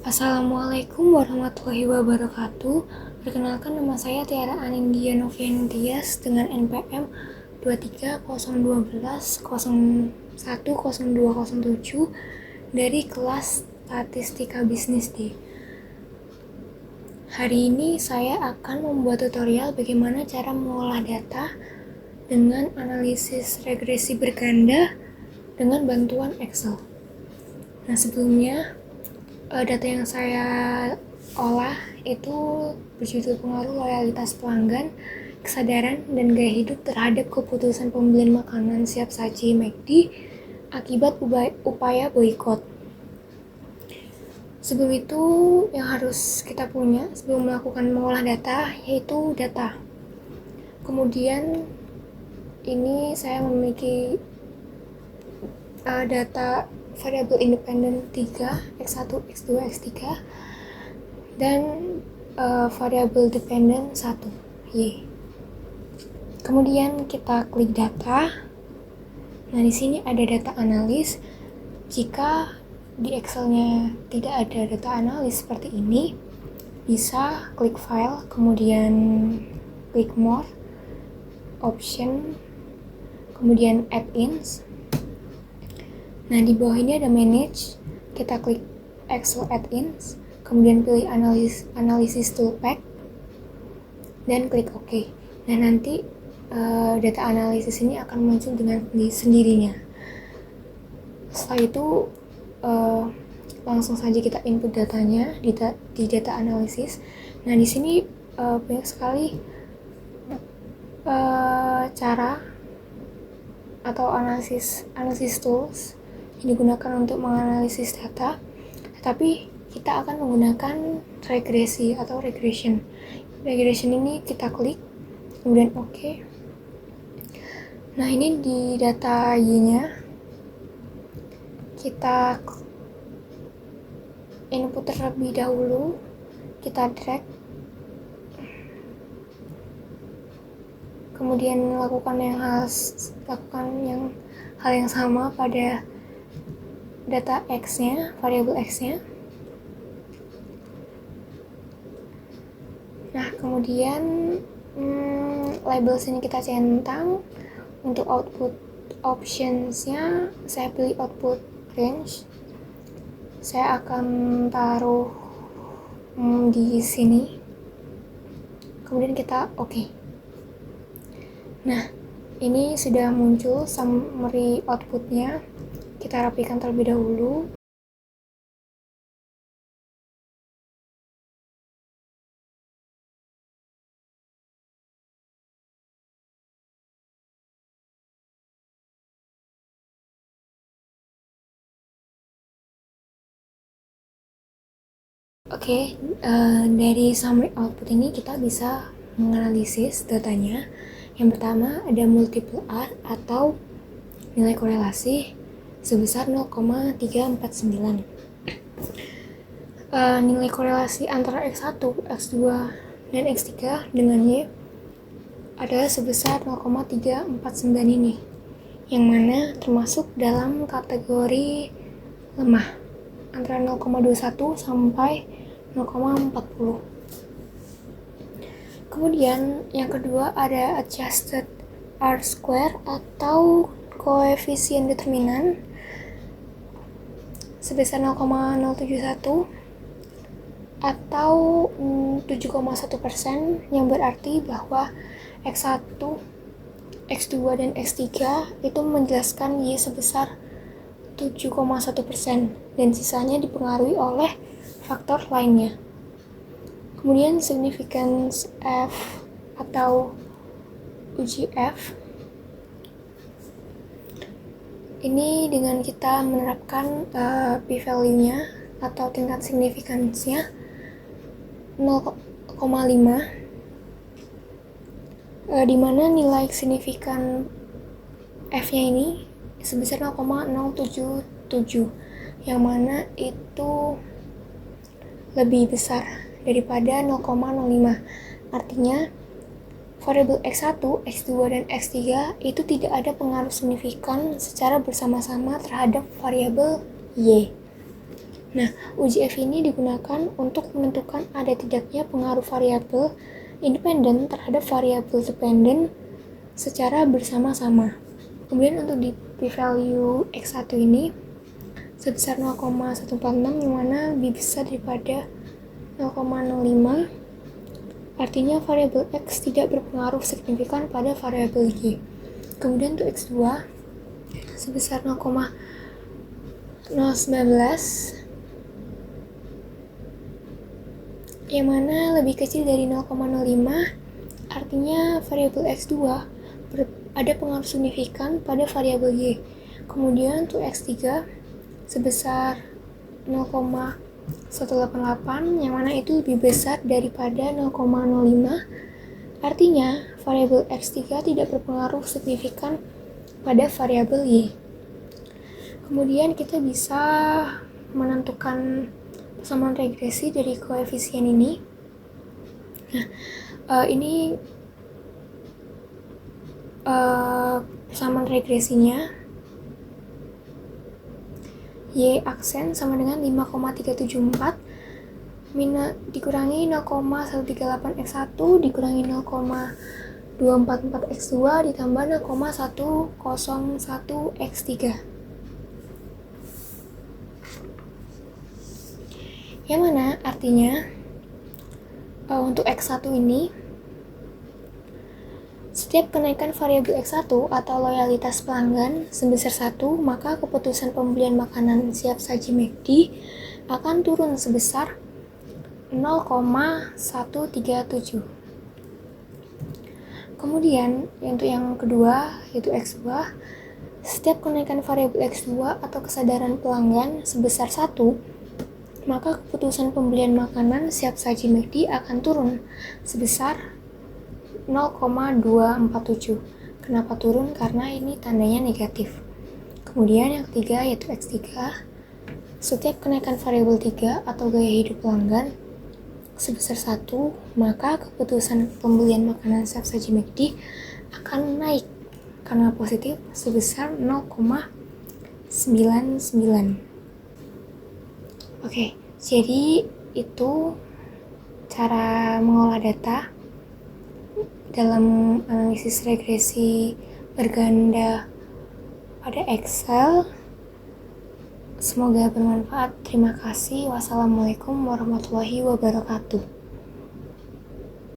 Assalamualaikum warahmatullahi wabarakatuh. Perkenalkan, nama saya Tiara Anindya Novian Tias dengan NPM 2301010207 dari kelas Statistika Bisnis D. Hari ini saya akan membuat tutorial bagaimana cara mengolah data dengan analisis regresi berganda dengan bantuan Excel. Nah, sebelumnya data yang saya olah itu berjudul pengaruh loyalitas pelanggan, kesadaran, dan gaya hidup terhadap keputusan pembelian makanan siap saji McD akibat upaya boikot. Sebelum itu, yang harus kita punya sebelum melakukan mengolah data yaitu data. Kemudian ini saya memiliki data variabel independen 3, X1, X2, X3 dan variabel dependen 1, Y. Kemudian kita klik data. Nah, di sini ada data analis. Jika di Excel-nya tidak ada data analis seperti ini, bisa klik file, kemudian klik more, option, kemudian add-ins. Nah, di bawah ini ada manage, kita klik Excel add-ins, kemudian pilih analisis toolpack, dan klik OK. Nah, nanti data analisis ini akan muncul dengan sendirinya. Setelah itu, langsung saja kita input datanya di data analisis. Nah, di sini banyak sekali cara atau analisis tools yang digunakan untuk menganalisis data, tetapi kita akan menggunakan regresi atau regression. Regression ini kita klik, kemudian OK. Nah, ini di data Y-nya kita input terlebih dahulu, kita drag, kemudian lakukan hal yang sama pada data X-nya, variabel X-nya. Nah, kemudian label sini kita centang. Untuk output options-nya saya pilih output range. Saya akan taruh di sini. Kemudian kita OK. Nah, ini sudah muncul summary output-nya. Kita rapikan terlebih dahulu. Oke, dari summary output ini kita bisa menganalisis datanya. Yang pertama ada multiple R atau nilai korelasi sebesar 0,349. Nilai korelasi antara X1, X2, dan X3 dengan Y adalah sebesar 0,349 ini, yang mana termasuk dalam kategori lemah antara 0,21 sampai 0,40. Kemudian yang kedua ada adjusted R-square atau koefisien determinan sebesar 0,071 atau 7,1%, yang berarti bahwa X1, X2, dan X3 itu menjelaskan Y sebesar 7,1% dan sisanya dipengaruhi oleh faktor lainnya. Kemudian significance F atau uji F ini dengan kita menerapkan p-value-nya atau tingkat signifikansinya 0,5, di mana nilai signifikan F-nya ini sebesar 0,077, yang mana itu lebih besar daripada 0,05. Artinya variabel X1, X2, dan X3 itu tidak ada pengaruh signifikan secara bersama-sama terhadap variabel Y. Nah, uji F ini digunakan untuk menentukan ada tidaknya pengaruh variabel independen terhadap variabel dependen secara bersama-sama. Kemudian untuk di p-value X1 ini sebesar 0,146 yang mana lebih besar daripada 0,05, artinya variabel X tidak berpengaruh signifikan pada variabel Y. Kemudian untuk X2 sebesar 0,019 yang mana lebih kecil dari 0,05, artinya variabel X2 ada pengaruh signifikan pada variabel Y. Kemudian untuk X3 sebesar 0,188 yang mana itu lebih besar daripada 0,05, artinya variabel X3 tidak berpengaruh signifikan pada variabel Y. Kemudian kita bisa menentukan persamaan regresi dari koefisien ini. Nah, ini persamaan regresinya Y aksen sama dengan 5,374 dikurangi 0,138 X1 dikurangi 0,244 X2 ditambah 0,101 X3. Yang mana artinya untuk X1 ini setiap kenaikan variabel X1 atau loyalitas pelanggan sebesar 1, maka keputusan pembelian makanan siap saji McD akan turun sebesar 0,137. Kemudian untuk yang kedua yaitu X2, setiap kenaikan variabel X2 atau kesadaran pelanggan sebesar 1, maka keputusan pembelian makanan siap saji McD akan turun sebesar 0,247. Kenapa turun? Karena ini tandanya negatif. Kemudian yang ketiga yaitu X3, setiap kenaikan variabel 3 atau gaya hidup pelanggan sebesar 1, maka keputusan pembelian makanan siap saji McD akan naik karena positif sebesar 0,99. Oke, jadi itu cara mengolah data dalam analisis regresi berganda pada Excel. Semoga bermanfaat. Terima kasih. Wassalamualaikum warahmatullahi wabarakatuh.